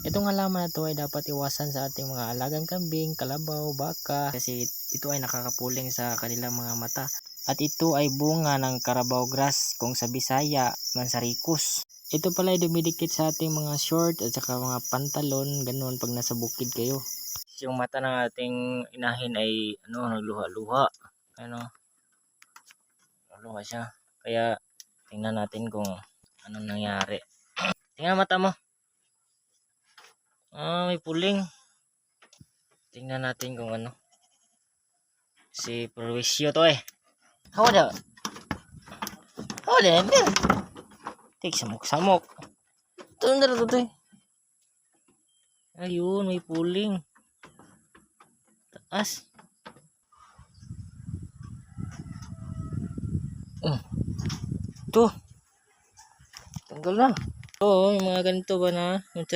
Itong halaman na to ay dapat iwasan sa ating mga alagang kambing, kalabaw, baka kasi ito ay nakakapuling sa kanilang mga mata. At ito ay bunga ng Carabao grass kung sa Bisaya, mansaricus. Ito pala ay dumidikit sa ating mga short at saka mga pantalon, ganun pag nasa bukid kayo. Yung mata ng ating inahin ay nagluha-luha. Luha siya. Kaya tingnan natin kung anong nangyari. Tingnan mata mo. May puling. Tingnan natin kung ano. Si Perwisyo to eh. How the? Tik samok-samok. Ito na to eh. Ayun, may puling. Taas. Ito. Tanggal na. Oo, yung mga ganito ba na? Yung